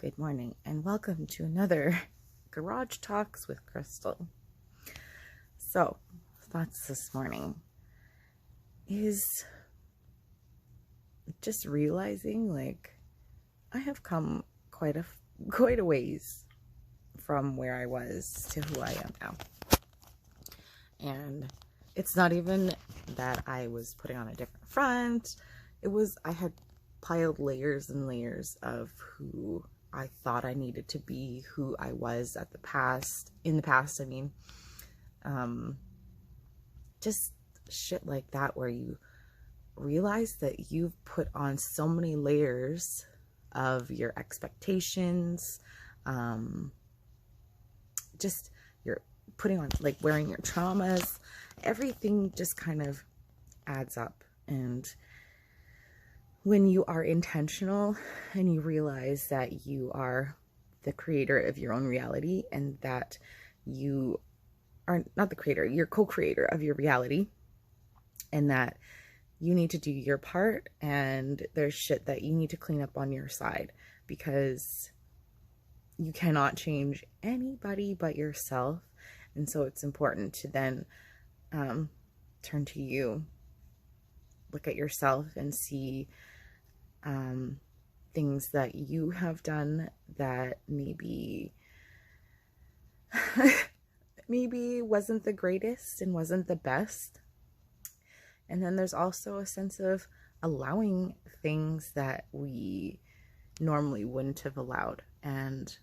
Good morning, and welcome to another Garage Talks with Krystal. So, thoughts this morning is just realizing, I have come quite a ways from where I was to who I am now. And it's not even that I was putting on a different front. I had piled layers and layers of who I thought I needed to be, who I was in the past, just shit like that, where you realize that you've put on so many layers of your expectations, just you're putting on, wearing your traumas, everything just kind of adds up. And when you are intentional and you realize that you are the creator of your own reality, and that you are not the creator, you're co-creator of your reality, and that you need to do your part, and there's shit that you need to clean up on your side, because you cannot change anybody but yourself. And so it's important to then turn to you, look at yourself, and see things that you have done that maybe wasn't the greatest and wasn't the best. And then there's also a sense of allowing things that we normally wouldn't have allowed, and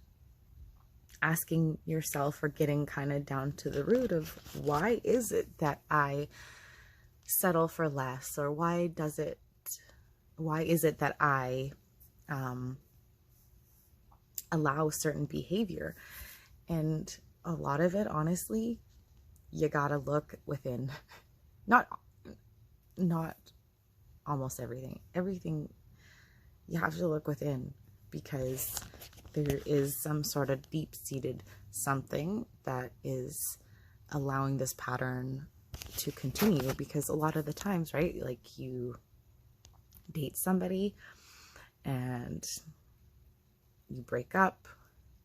asking yourself, or getting kind of down to the root of, why is it that I settle for less? Or why is it that I allow certain behavior? And a lot of it, honestly, you gotta look within. Not almost everything you have to look within, because there is some sort of deep-seated something that is allowing this pattern to continue. Because a lot of the times, right, you date somebody and you break up,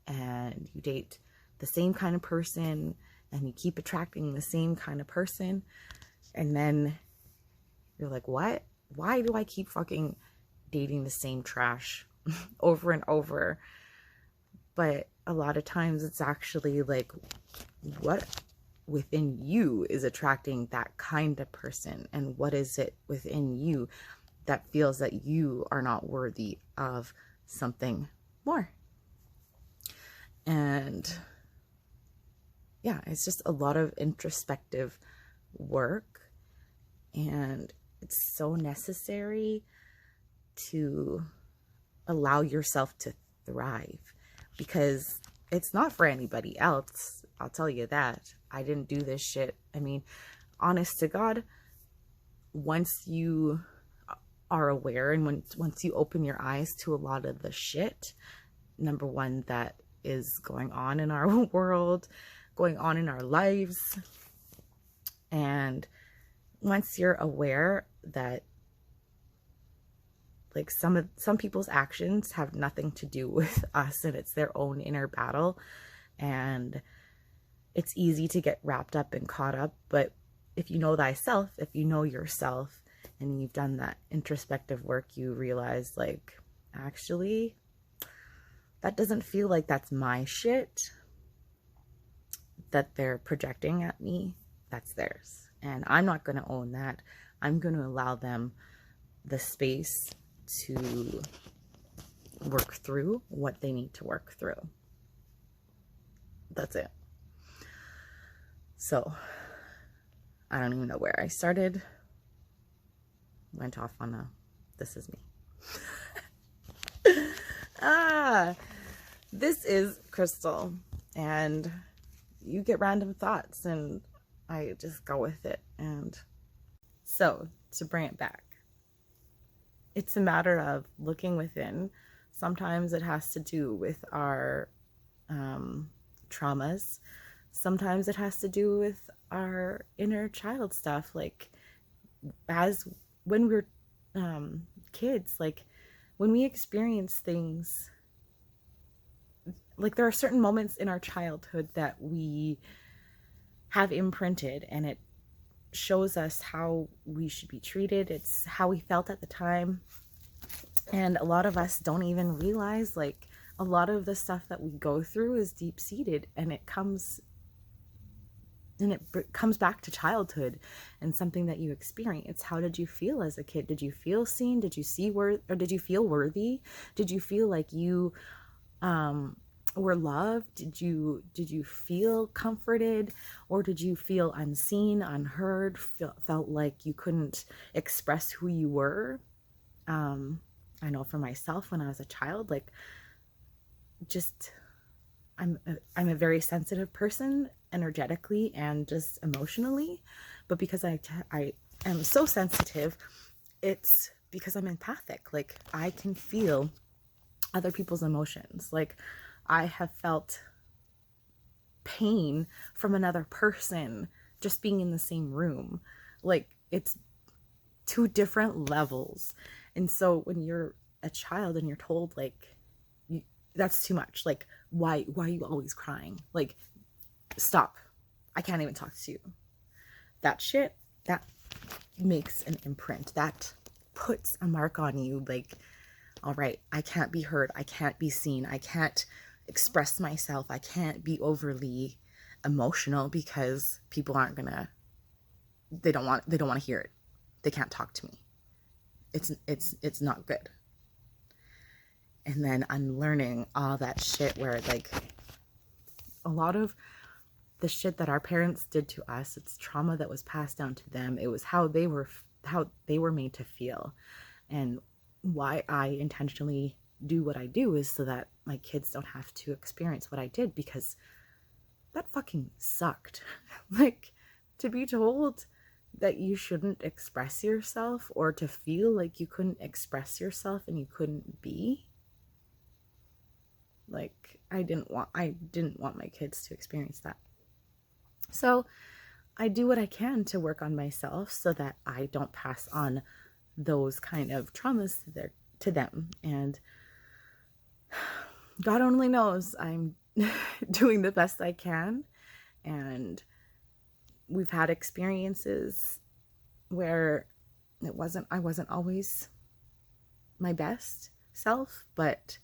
and you date the same kind of person, and you keep attracting the same kind of person, and then you're like, what? Why do I keep fucking dating the same trash over and over? But a lot of times it's actually what within you is attracting that kind of person, and what is it within you that feels that you are not worthy of something more. And yeah, it's just a lot of introspective work, and it's so necessary to allow yourself to thrive, because it's not for anybody else. I'll tell you that. I didn't do this shit. Honest to God, once you are aware, and once you open your eyes to a lot of the shit, number one, that is going on in our world, going on in our lives, and once you're aware that some people's actions have nothing to do with us, and it's their own inner battle, and it's easy to get wrapped up and caught up. But if you know thyself, if you know yourself, and you've done that introspective work, you realize, actually, that doesn't feel like that's my shit that they're projecting at me. That's theirs. And I'm not going to own that. I'm going to allow them the space to work through what they need to work through. That's it. So, I don't even know where I started. Went off on this is me. This is Krystal, and you get random thoughts, and I just go with it. And so, to bring it back, it's a matter of looking within. Sometimes it has to do with our traumas. Sometimes it has to do with our inner child stuff. As when we're kids, when we experience things like, there are certain moments in our childhood that we have imprinted, and it shows us how we should be treated. It's how we felt at the time. And a lot of us don't even realize, like, a lot of the stuff that we go through is deep-seated, and it comes back to childhood and something that you experience. How did you feel as a kid? Did you feel seen? Did you did you feel worthy? Did you feel like you were loved? Did you feel comforted, or did you feel unseen, unheard, felt like you couldn't express who you were? I know for myself, when I was a child, like, just I'm a very sensitive person, energetically and just emotionally, but because I am so sensitive, it's because I'm empathic. Like, I can feel other people's emotions. Like, I have felt pain from another person just being in the same room. Like, it's two different levels. And so when you're a child and you're told, like, that's too much, like, why are you always crying? Like, stop. I can't even talk to you. That shit, that makes an imprint. That puts a mark on you. Like, all right, I can't be heard. I can't be seen. I can't express myself. I can't be overly emotional because people aren't gonna, they don't want to hear it. They can't talk to me. It's not good. And then unlearning all that shit where, like, a lot of the shit that our parents did to us, it's trauma that was passed down to them. It was how they were made to feel. And why I intentionally do what I do is so that my kids don't have to experience what I did, because that fucking sucked. Like, to be told that you shouldn't express yourself, or to feel like you couldn't express yourself and you couldn't be, like, I didn't want my kids to experience that. So I do what I can to work on myself so that I don't pass on those kind of traumas to them. And God only knows I'm doing the best I can. And we've had experiences where I wasn't always my best self, but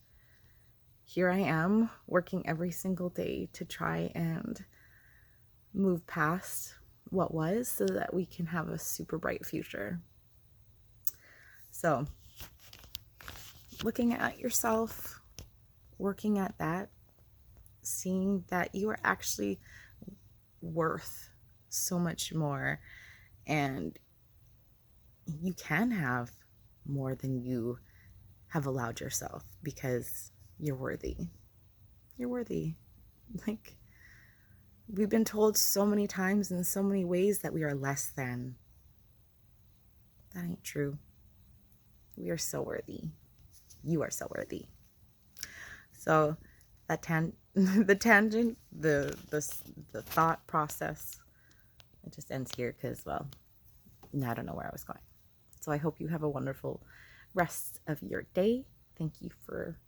here I am working every single day to try and move past what was so that we can have a super bright future. So, looking at yourself, working at that, seeing that you are actually worth so much more, and you can have more than you have allowed yourself, because you're worthy. You're worthy. Like, we've been told so many times in so many ways that we are less than. That ain't true. We are so worthy. You are so worthy. So that the tangent, the thought process, it just ends here because, well, I don't know where I was going. So I hope you have a wonderful rest of your day. Thank you for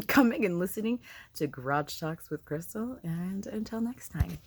coming and listening to Garage Talks with Krystal, and until next time.